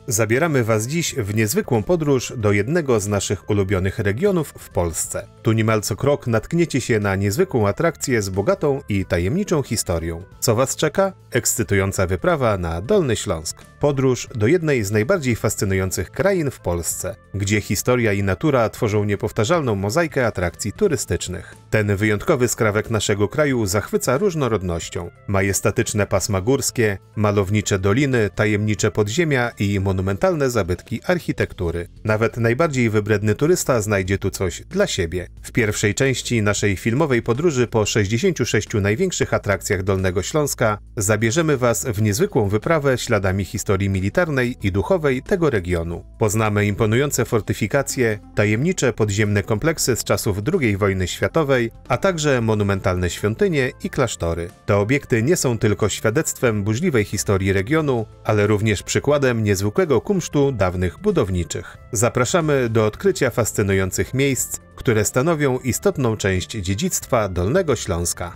Zabieramy Was dziś w niezwykłą podróż do jednego z naszych ulubionych regionów w Polsce. Tu niemal co krok natkniecie się na niezwykłą atrakcję z bogatą i tajemniczą historią. Co Was czeka? Ekscytująca wyprawa na Dolny Śląsk. Podróż do jednej z najbardziej fascynujących krain w Polsce, gdzie historia i natura tworzą niepowtarzalną mozaikę atrakcji turystycznych. Ten wyjątkowy skrawek naszego kraju zachwyca różnorodnością. Majestatyczne pasma górskie, malownicze doliny, tajemnicze podziemia i monumentalne zabytki architektury. Nawet najbardziej wybredny turysta znajdzie tu coś dla siebie. W pierwszej części naszej filmowej podróży po 66 największych atrakcjach Dolnego Śląska zabierzemy Was w niezwykłą wyprawę śladami historii militarnej i duchowej tego regionu. Poznamy imponujące fortyfikacje, tajemnicze podziemne kompleksy z czasów II wojny światowej, a także monumentalne świątynie i klasztory. Te obiekty nie są tylko świadectwem burzliwej historii regionu, ale również przykładem niezwykłego kumsztu dawnych budowniczych. Zapraszamy do odkrycia fascynujących miejsc, które stanowią istotną część dziedzictwa Dolnego Śląska.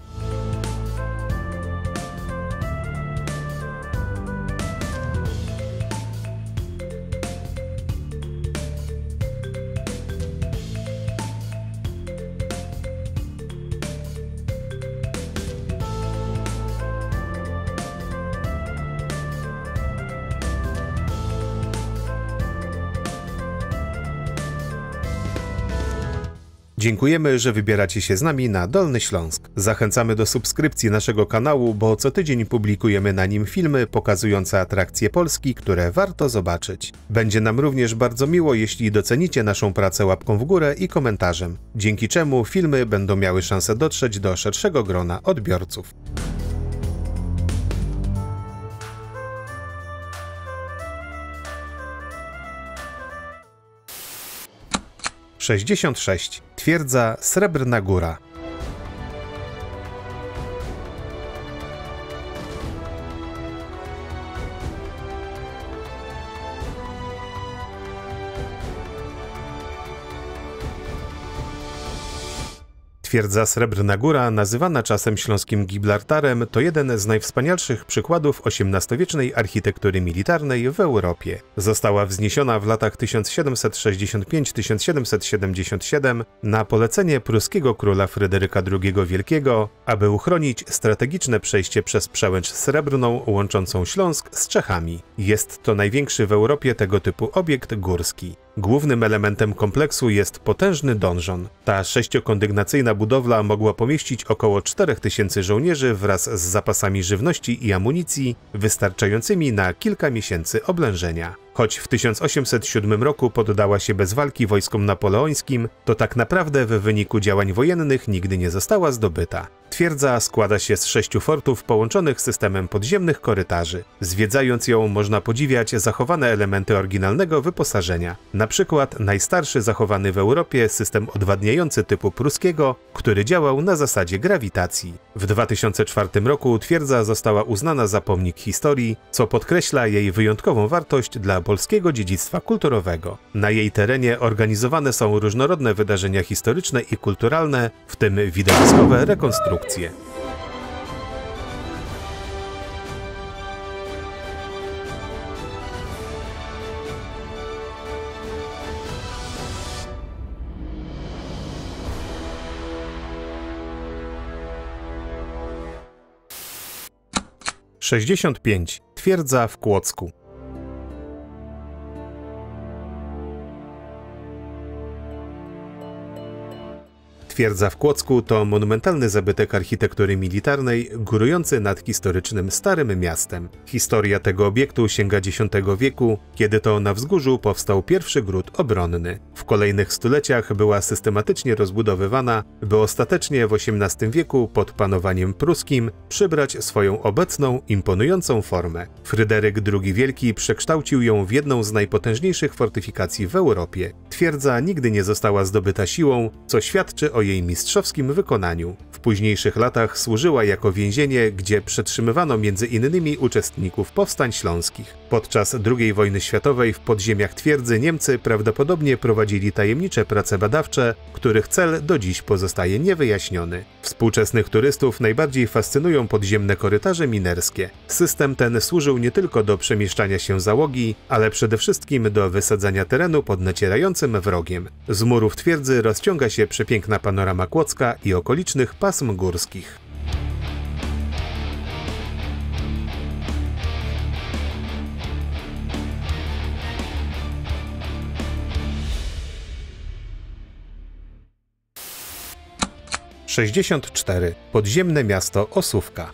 Dziękujemy, że wybieracie się z nami na Dolny Śląsk. Zachęcamy do subskrypcji naszego kanału, bo co tydzień publikujemy na nim filmy pokazujące atrakcje Polski, które warto zobaczyć. Będzie nam również bardzo miło, jeśli docenicie naszą pracę łapką w górę i komentarzem, dzięki czemu filmy będą miały szansę dotrzeć do szerszego grona odbiorców. Twierdza Srebrna Góra. Twierdza Srebrna Góra, nazywana czasem śląskim Gibraltarem, to jeden z najwspanialszych przykładów XVIII-wiecznej architektury militarnej w Europie. Została wzniesiona w latach 1765–1777 na polecenie pruskiego króla Fryderyka II Wielkiego, aby uchronić strategiczne przejście przez przełęcz Srebrną łączącą Śląsk z Czechami. Jest to największy w Europie tego typu obiekt górski. Głównym elementem kompleksu jest potężny donżon. Ta sześciokondygnacyjna budowla mogła pomieścić około 4000 żołnierzy wraz z zapasami żywności i amunicji wystarczającymi na kilka miesięcy oblężenia. Choć w 1807 roku poddała się bez walki wojskom napoleońskim, to tak naprawdę w wyniku działań wojennych nigdy nie została zdobyta. Twierdza składa się z 6 fortów połączonych systemem podziemnych korytarzy. Zwiedzając ją można podziwiać zachowane elementy oryginalnego wyposażenia. Na przykład najstarszy zachowany w Europie system odwadniający typu pruskiego, który działał na zasadzie grawitacji. W 2004 roku twierdza została uznana za pomnik historii, co podkreśla jej wyjątkową wartość dla polskiego dziedzictwa kulturowego. Na jej terenie organizowane są różnorodne wydarzenia historyczne i kulturalne, w tym widowiskowe rekonstrukcje. Twierdza w Kłodzku. Twierdza w Kłodzku to monumentalny zabytek architektury militarnej górujący nad historycznym Starym Miastem. Historia tego obiektu sięga X wieku, kiedy to na wzgórzu powstał pierwszy gród obronny. W kolejnych stuleciach była systematycznie rozbudowywana, by ostatecznie w XVIII wieku pod panowaniem pruskim przybrać swoją obecną, imponującą formę. Fryderyk II Wielki przekształcił ją w jedną z najpotężniejszych fortyfikacji w Europie. Twierdza nigdy nie została zdobyta siłą, co świadczy o jej mistrzowskim wykonaniu. W późniejszych latach służyła jako więzienie, gdzie przetrzymywano m.in. uczestników powstań śląskich. Podczas II wojny światowej w podziemiach twierdzy Niemcy prawdopodobnie prowadzili tajemnicze prace badawcze, których cel do dziś pozostaje niewyjaśniony. Współczesnych turystów najbardziej fascynują podziemne korytarze minerskie. System ten służył nie tylko do przemieszczania się załogi, ale przede wszystkim do wysadzania terenu pod nacierającym wrogiem. Z murów twierdzy rozciąga się przepiękna panorama Kłodzka i okolicznych pasm górskich. Podziemne miasto Osówka.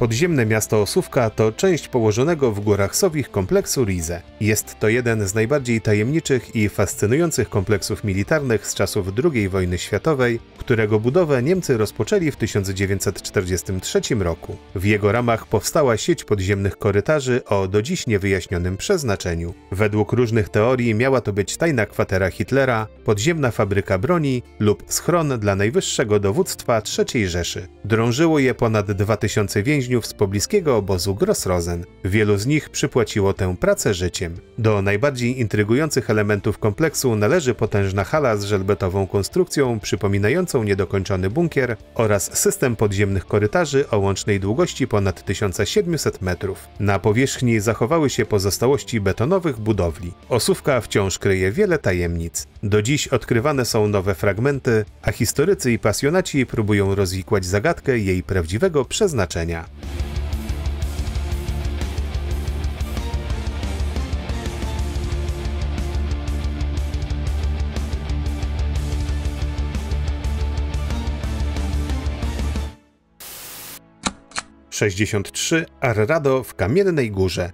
Podziemne miasto Osówka to część położonego w górach Sowich kompleksu Rize. Jest to jeden z najbardziej tajemniczych i fascynujących kompleksów militarnych z czasów II wojny światowej, którego budowę Niemcy rozpoczęli w 1943 roku. W jego ramach powstała sieć podziemnych korytarzy o do dziś niewyjaśnionym przeznaczeniu. Według różnych teorii miała to być tajna kwatera Hitlera, podziemna fabryka broni lub schron dla najwyższego dowództwa III Rzeszy. Drążyło je ponad 2000 więźniów z pobliskiego obozu Grossrosen. Wielu z nich przypłaciło tę pracę życiem. Do najbardziej intrygujących elementów kompleksu należy potężna hala z żelbetową konstrukcją przypominającą niedokończony bunkier oraz system podziemnych korytarzy o łącznej długości ponad 1700 metrów. Na powierzchni zachowały się pozostałości betonowych budowli. Osówka wciąż kryje wiele tajemnic. Do dziś odkrywane są nowe fragmenty, a historycy i pasjonaci próbują rozwikłać zagadkę jej prawdziwego przeznaczenia. Arrado w Kamiennej Górze.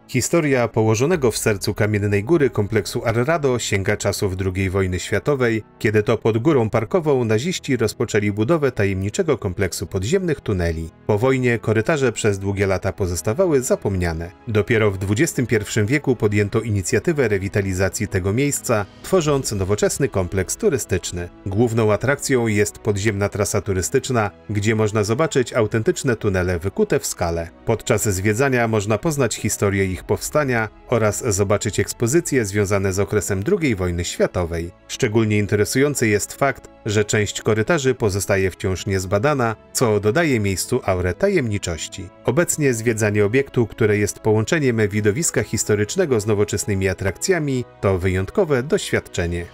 Historia położonego w sercu Kamiennej Góry kompleksu Arrado sięga czasów II wojny światowej, kiedy to pod Górą Parkową naziści rozpoczęli budowę tajemniczego kompleksu podziemnych tuneli. Po wojnie korytarze przez długie lata pozostawały zapomniane. Dopiero w XXI wieku podjęto inicjatywę rewitalizacji tego miejsca, tworząc nowoczesny kompleks turystyczny. Główną atrakcją jest podziemna trasa turystyczna, gdzie można zobaczyć autentyczne tunele wykute w skale. Podczas zwiedzania można poznać historię ich powstania oraz zobaczyć ekspozycje związane z okresem II wojny światowej. Szczególnie interesujący jest fakt, że część korytarzy pozostaje wciąż niezbadana, co dodaje miejscu aurę tajemniczości. Obecnie zwiedzanie obiektu, które jest połączeniem widowiska historycznego z nowoczesnymi atrakcjami, to wyjątkowe doświadczenie.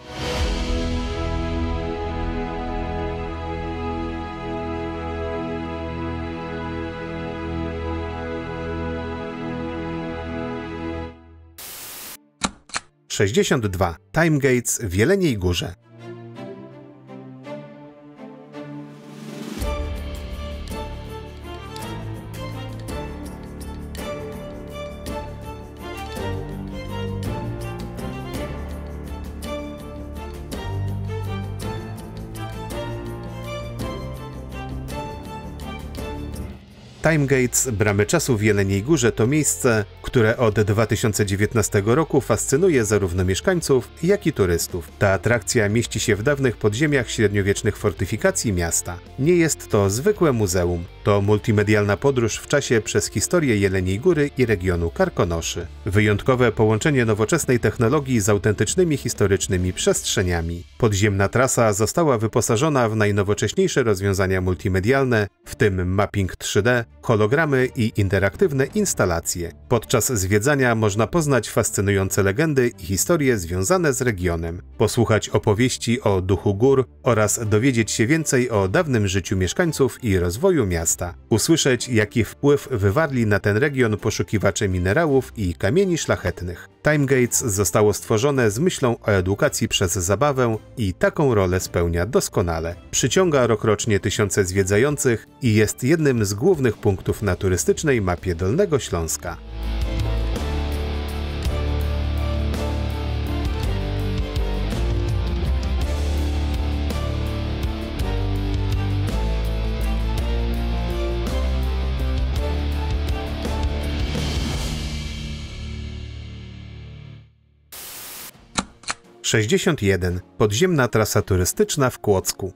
Time Gates w Jeleniej Górze. Time Gates, Bramy Czasu w Jeleniej Górze to miejsce, które od 2019 roku fascynuje zarówno mieszkańców, jak i turystów. Ta atrakcja mieści się w dawnych podziemiach średniowiecznych fortyfikacji miasta. Nie jest to zwykłe muzeum, to multimedialna podróż w czasie przez historię Jeleniej Góry i regionu Karkonoszy. Wyjątkowe połączenie nowoczesnej technologii z autentycznymi historycznymi przestrzeniami. Podziemna trasa została wyposażona w najnowocześniejsze rozwiązania multimedialne, w tym mapping 3D, hologramy i interaktywne instalacje. Podczas zwiedzania można poznać fascynujące legendy i historie związane z regionem, posłuchać opowieści o duchu gór oraz dowiedzieć się więcej o dawnym życiu mieszkańców i rozwoju miasta. Usłyszeć, jaki wpływ wywarli na ten region poszukiwacze minerałów i kamieni szlachetnych. Time Gates zostało stworzone z myślą o edukacji przez zabawę i taką rolę spełnia doskonale. Przyciąga rokrocznie tysiące zwiedzających i jest jednym z głównych punktów na turystycznej mapie Dolnego Śląska. 61. Podziemna trasa turystyczna w Kłodzku.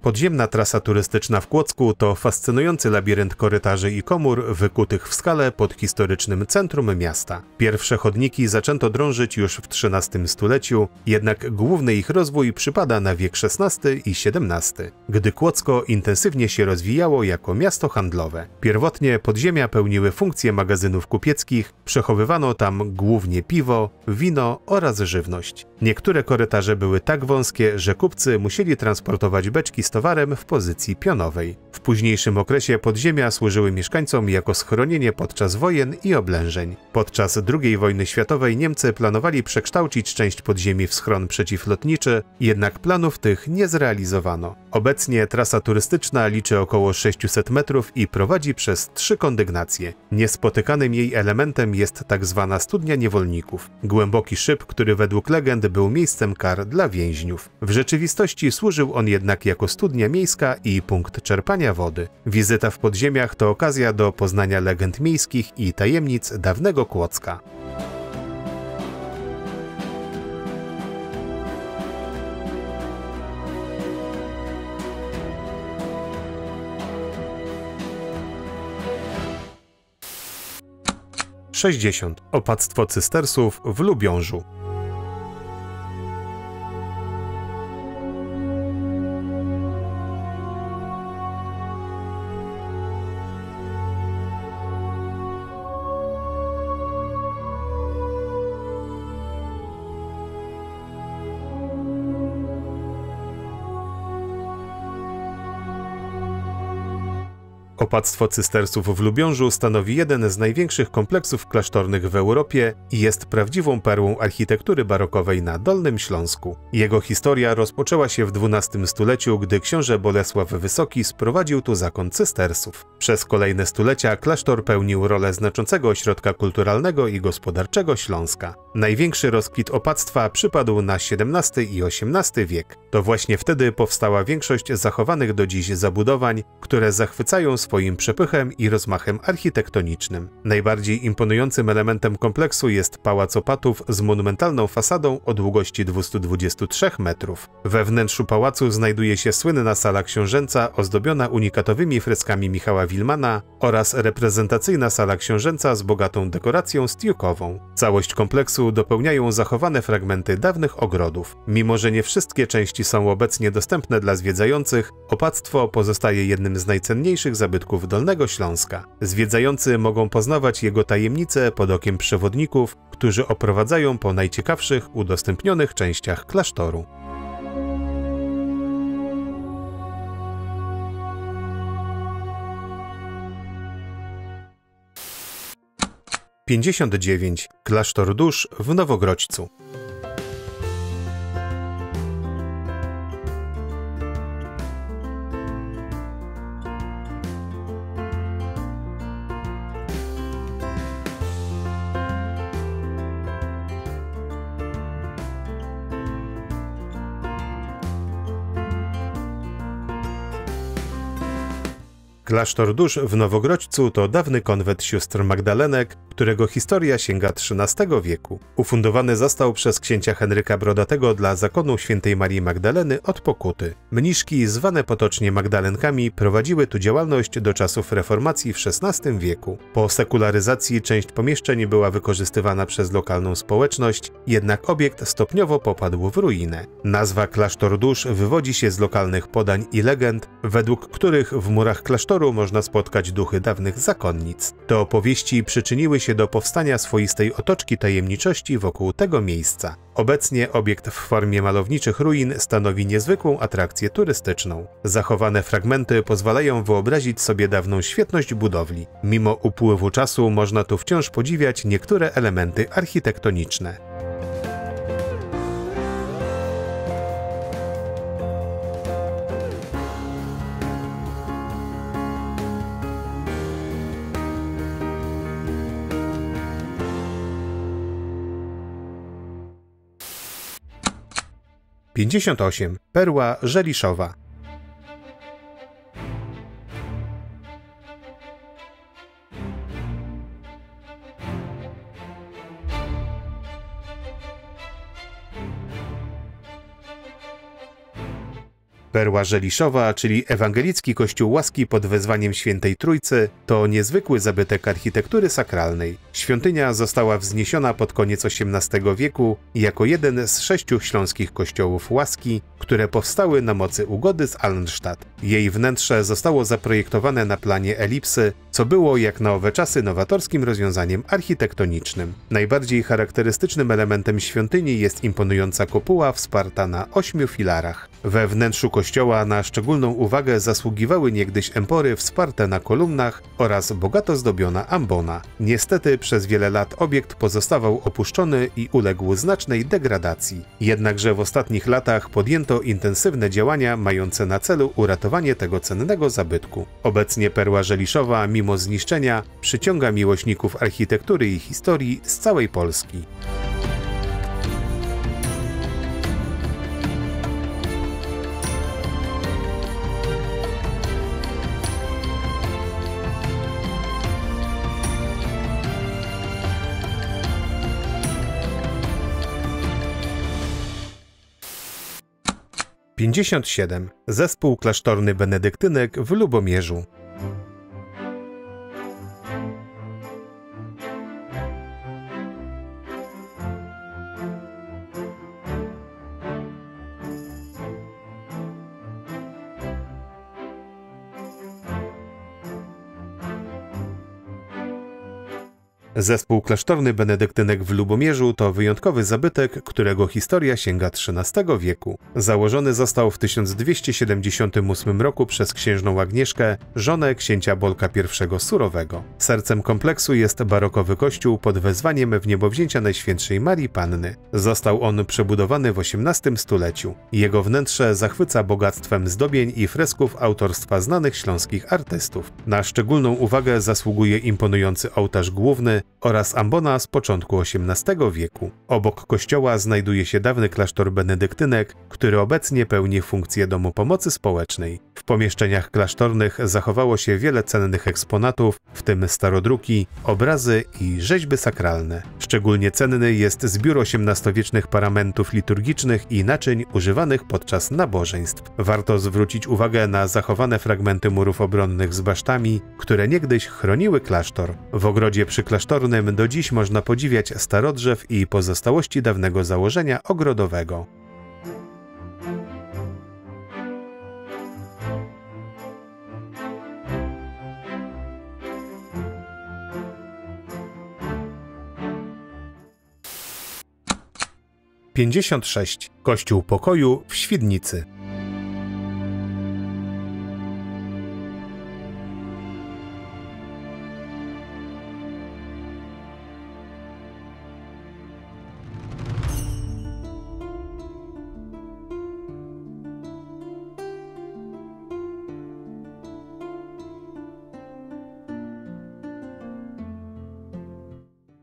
Podziemna trasa turystyczna w Kłodzku to fascynujący labirynt korytarzy i komór wykutych w skale pod historycznym centrum miasta. Pierwsze chodniki zaczęto drążyć już w XIII stuleciu, jednak główny ich rozwój przypada na wiek XVI i XVII, gdy Kłodzko intensywnie się rozwijało jako miasto handlowe. Pierwotnie podziemia pełniły funkcje magazynów kupieckich, przechowywano tam głównie piwo, wino oraz żywność. Niektóre korytarze były tak wąskie, że kupcy musieli transportować beczki z towarem w pozycji pionowej. W późniejszym okresie podziemia służyły mieszkańcom jako schronienie podczas wojen i oblężeń. Podczas II wojny światowej Niemcy planowali przekształcić część podziemi w schron przeciwlotniczy, jednak planów tych nie zrealizowano. Obecnie trasa turystyczna liczy około 600 metrów i prowadzi przez 3 kondygnacje. Niespotykanym jej elementem jest tzw. studnia niewolników. Głęboki szyb, który według legend był miejscem kar dla więźniów. W rzeczywistości służył on jednak jako studnia miejska i punkt czerpania wody. Wizyta w podziemiach to okazja do poznania legend miejskich i tajemnic dawnego Kłodzka. Opactwo cystersów w Lubiążu. Opactwo cystersów w Lubiążu stanowi jeden z największych kompleksów klasztornych w Europie i jest prawdziwą perłą architektury barokowej na Dolnym Śląsku. Jego historia rozpoczęła się w XII stuleciu, gdy książę Bolesław Wysoki sprowadził tu zakon cystersów. Przez kolejne stulecia klasztor pełnił rolę znaczącego ośrodka kulturalnego i gospodarczego Śląska. Największy rozkwit opactwa przypadł na XVII i XVIII wiek. To właśnie wtedy powstała większość zachowanych do dziś zabudowań, które zachwycają swoim przepychem i rozmachem architektonicznym. Najbardziej imponującym elementem kompleksu jest Pałac Opatów z monumentalną fasadą o długości 223 metrów. We wnętrzu pałacu znajduje się słynna sala książęca ozdobiona unikatowymi freskami Michała Wilmana oraz reprezentacyjna sala książęca z bogatą dekoracją stiukową. Całość kompleksu dopełniają zachowane fragmenty dawnych ogrodów. Mimo że nie wszystkie części są obecnie dostępne dla zwiedzających, opactwo pozostaje jednym z najcenniejszych zabytków Dolnego Śląska. Zwiedzający mogą poznawać jego tajemnice pod okiem przewodników, którzy oprowadzają po najciekawszych udostępnionych częściach klasztoru. Klasztor dusz w Nowogrodźcu. Klasztor dusz w Nowogrodźcu to dawny konwent sióstr Magdalenek, którego historia sięga XIII wieku. Ufundowany został przez księcia Henryka Brodatego dla zakonu świętej Marii Magdaleny od pokuty. Mniszki, zwane potocznie Magdalenkami, prowadziły tu działalność do czasów reformacji w XVI wieku. Po sekularyzacji część pomieszczeń była wykorzystywana przez lokalną społeczność, jednak obiekt stopniowo popadł w ruinę. Nazwa Klasztor dusz wywodzi się z lokalnych podań i legend, według których w murach klasztoru można spotkać duchy dawnych zakonnic. Te opowieści przyczyniły się do powstania swoistej otoczki tajemniczości wokół tego miejsca. Obecnie obiekt w formie malowniczych ruin stanowi niezwykłą atrakcję turystyczną. Zachowane fragmenty pozwalają wyobrazić sobie dawną świetność budowli. Mimo upływu czasu można tu wciąż podziwiać niektóre elementy architektoniczne. 58. Perła Żeliszowa. Perła Żeliszowa, czyli ewangelicki kościół łaski pod wezwaniem Świętej Trójcy, to niezwykły zabytek architektury sakralnej. Świątynia została wzniesiona pod koniec XVIII wieku jako jeden z 6 śląskich kościołów łaski, które powstały na mocy ugody z Alnstadt. Jej wnętrze zostało zaprojektowane na planie elipsy, co było jak na owe czasy nowatorskim rozwiązaniem architektonicznym. Najbardziej charakterystycznym elementem świątyni jest imponująca kopuła wsparta na 8 filarach. We wnętrzu kościoła na szczególną uwagę zasługiwały niegdyś empory wsparte na kolumnach oraz bogato zdobiona ambona. Niestety przez wiele lat obiekt pozostawał opuszczony i uległ znacznej degradacji. Jednakże w ostatnich latach podjęto intensywne działania mające na celu uratowanie tego cennego zabytku. Obecnie Perła Żeliszowa, mimo zniszczenia, przyciąga miłośników architektury i historii z całej Polski. - 57. Zespół klasztorny benedyktynek w Lubomierzu. Zespół klasztorny benedyktynek w Lubomierzu to wyjątkowy zabytek, którego historia sięga XIII wieku. Założony został w 1278 roku przez księżną Agnieszkę, żonę księcia Bolka I Surowego. Sercem kompleksu jest barokowy kościół pod wezwaniem Wniebowzięcia Najświętszej Marii Panny. Został on przebudowany w XVIII stuleciu. Jego wnętrze zachwyca bogactwem zdobień i fresków autorstwa znanych śląskich artystów. Na szczególną uwagę zasługuje imponujący ołtarz główny oraz ambona z początku XVIII wieku. Obok kościoła znajduje się dawny klasztor benedyktynek, który obecnie pełni funkcję domu pomocy społecznej. W pomieszczeniach klasztornych zachowało się wiele cennych eksponatów, w tym starodruki, obrazy i rzeźby sakralne. Szczególnie cenny jest zbiór XVIII-wiecznych paramentów liturgicznych i naczyń używanych podczas nabożeństw. Warto zwrócić uwagę na zachowane fragmenty murów obronnych z basztami, które niegdyś chroniły klasztor. W ogrodzie przyklasztornym do dziś można podziwiać starodrzew i pozostałości dawnego założenia ogrodowego. - 56. Kościół Pokoju w Świdnicy.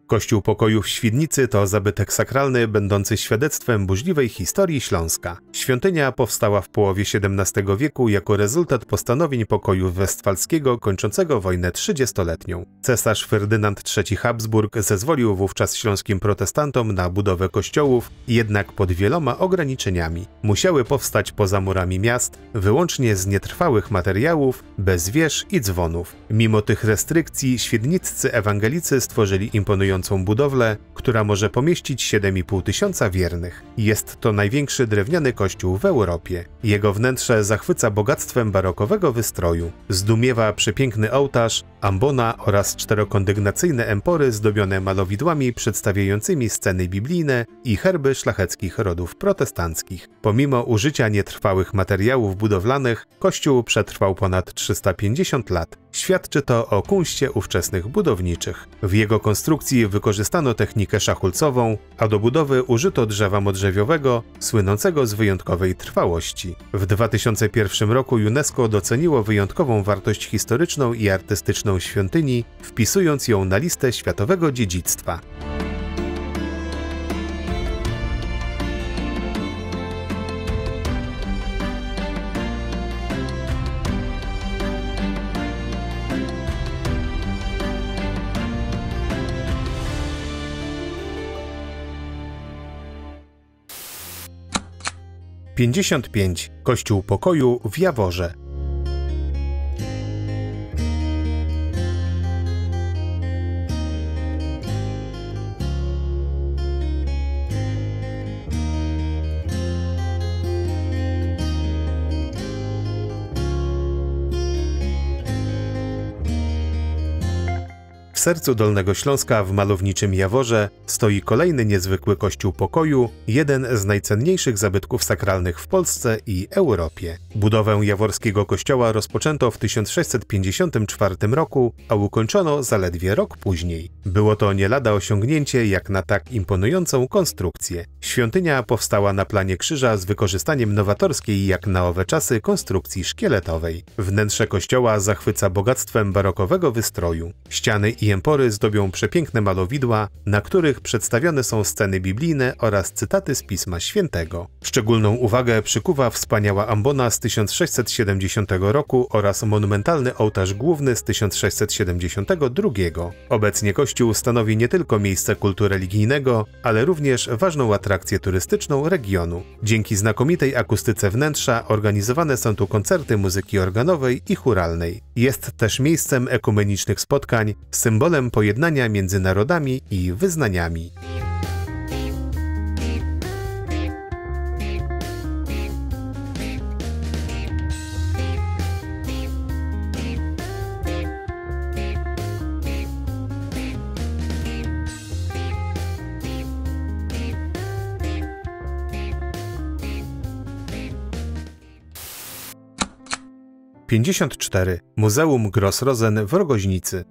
Kościół Pokoju w Świdnicy to zabytek sakralny będący świadectwem burzliwej historii Śląska. Świątynia powstała w połowie XVII wieku jako rezultat postanowień pokoju westfalskiego kończącego wojnę 30-letnią. Cesarz Ferdynand III Habsburg zezwolił wówczas śląskim protestantom na budowę kościołów, jednak pod wieloma ograniczeniami. Musiały powstać poza murami miast, wyłącznie z nietrwałych materiałów, bez wież i dzwonów. Mimo tych restrykcji świdniccy ewangelicy stworzyli imponującą budowlę, która może pomieścić 7,5 tysiąca wiernych. Jest to największy drewniany kościół w Europie. Jego wnętrze zachwyca bogactwem barokowego wystroju. Zdumiewa przepiękny ołtarz, ambona oraz czterokondygnacyjne empory zdobione malowidłami przedstawiającymi sceny biblijne i herby szlacheckich rodów protestanckich. Pomimo użycia nietrwałych materiałów budowlanych, kościół przetrwał ponad 350 lat. Świadczy to o kunście ówczesnych budowniczych. W jego konstrukcji wykorzystano technikę szachulcową, a do budowy użyto drzewa modrzewiowego, słynącego z wyjątkowej trwałości. W 2001 roku UNESCO doceniło wyjątkową wartość historyczną i artystyczną świątyni, wpisując ją na listę światowego dziedzictwa. 55. Kościół Pokoju w Jaworze. W sercu Dolnego Śląska, w malowniczym Jaworze, stoi kolejny niezwykły Kościół Pokoju, jeden z najcenniejszych zabytków sakralnych w Polsce i Europie. Budowę jaworskiego kościoła rozpoczęto w 1654 roku, a ukończono zaledwie rok później. Było to nie lada osiągnięcie jak na tak imponującą konstrukcję. Świątynia powstała na planie krzyża z wykorzystaniem nowatorskiej jak na owe czasy konstrukcji szkieletowej. Wnętrze kościoła zachwyca bogactwem barokowego wystroju. Ściany i empory zdobią przepiękne malowidła, na których przedstawione są sceny biblijne oraz cytaty z Pisma Świętego. Szczególną uwagę przykuwa wspaniała ambona z 1670 roku oraz monumentalny ołtarz główny z 1672. Obecnie kościół stanowi nie tylko miejsce kultu religijnego, ale również ważną atrakcję turystyczną regionu. Dzięki znakomitej akustyce wnętrza organizowane są tu koncerty muzyki organowej i chóralnej. Jest też miejscem ekumenicznych spotkań, symbolem pojednania między narodami i wyznaniami. Muzeum Gross-Rosen w Rogoźnicy.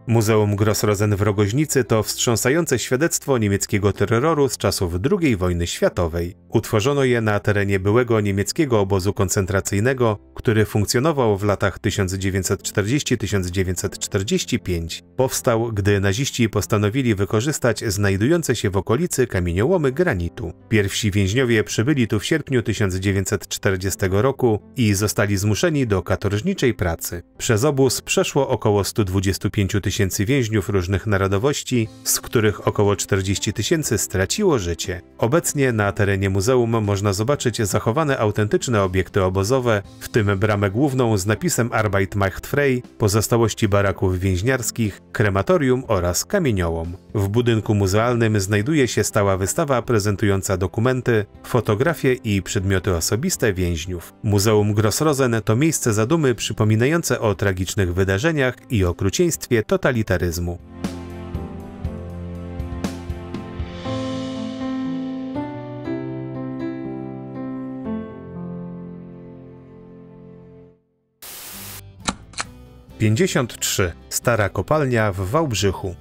Muzeum Gross-Rosen w Rogoźnicy to wstrząsające świadectwo niemieckiego terroru z czasów II wojny światowej. Utworzono je na terenie byłego niemieckiego obozu koncentracyjnego, który funkcjonował w latach 1940–1945. Powstał, gdy naziści postanowili wykorzystać znajdujące się w okolicy kamieniołomy granitu. Pierwsi więźniowie przybyli tu w sierpniu 1940 roku i zostali zmuszeni do katorżniczej pracy. Przez obóz przeszło około 125 000 więźniów różnych narodowości, z których około 40 000 straciło życie. Obecnie na terenie muzeum można zobaczyć zachowane autentyczne obiekty obozowe, w tym bramę główną z napisem Arbeit macht frei, pozostałości baraków więźniarskich, krematorium oraz kamieniołom. W budynku muzealnym znajduje się stała wystawa prezentująca dokumenty, fotografie i przedmioty osobiste więźniów. Muzeum Gross-Rosen to miejsce zadumy przypominające o tragicznych wydarzeniach i okrucieństwie totalitaryzmu. Stara kopalnia w Wałbrzychu.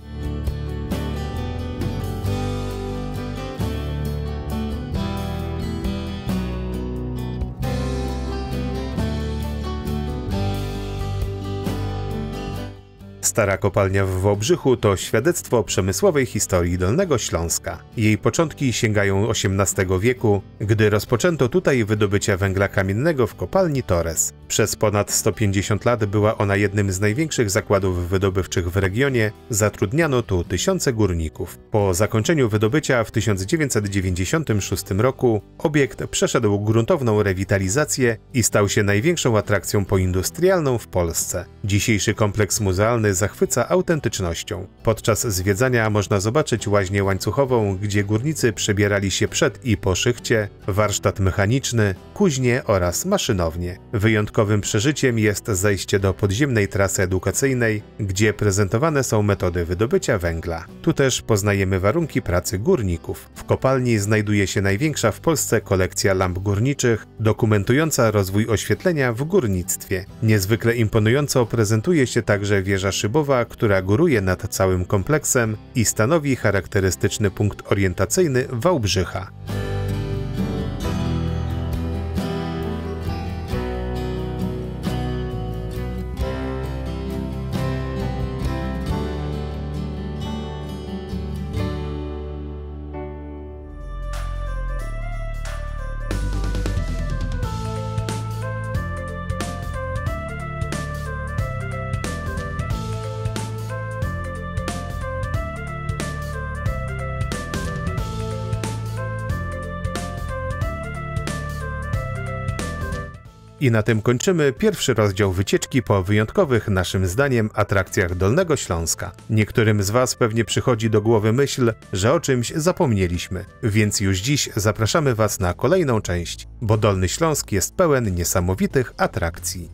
Stara kopalnia w Wałbrzychu to świadectwo przemysłowej historii Dolnego Śląska. Jej początki sięgają XVIII wieku, gdy rozpoczęto tutaj wydobycia węgla kamiennego w kopalni Torres. Przez ponad 150 lat była ona jednym z największych zakładów wydobywczych w regionie, zatrudniano tu tysiące górników. Po zakończeniu wydobycia w 1996 roku obiekt przeszedł gruntowną rewitalizację i stał się największą atrakcją poindustrialną w Polsce. Dzisiejszy kompleks muzealny zachwyca autentycznością. Podczas zwiedzania można zobaczyć łaźnię łańcuchową, gdzie górnicy przebierali się przed i po szychcie, warsztat mechaniczny, kuźnię oraz maszynownię. Wyjątkowym przeżyciem jest zejście do podziemnej trasy edukacyjnej, gdzie prezentowane są metody wydobycia węgla. Tu też poznajemy warunki pracy górników. W kopalni znajduje się największa w Polsce kolekcja lamp górniczych, dokumentująca rozwój oświetlenia w górnictwie. Niezwykle imponująco prezentuje się także wieża szybowa, która góruje nad całym kompleksem i stanowi charakterystyczny punkt orientacyjny Wałbrzycha. I na tym kończymy pierwszy rozdział wycieczki po wyjątkowych, naszym zdaniem, atrakcjach Dolnego Śląska. Niektórym z Was pewnie przychodzi do głowy myśl, że o czymś zapomnieliśmy, więc już dziś zapraszamy Was na kolejną część, bo Dolny Śląsk jest pełen niesamowitych atrakcji.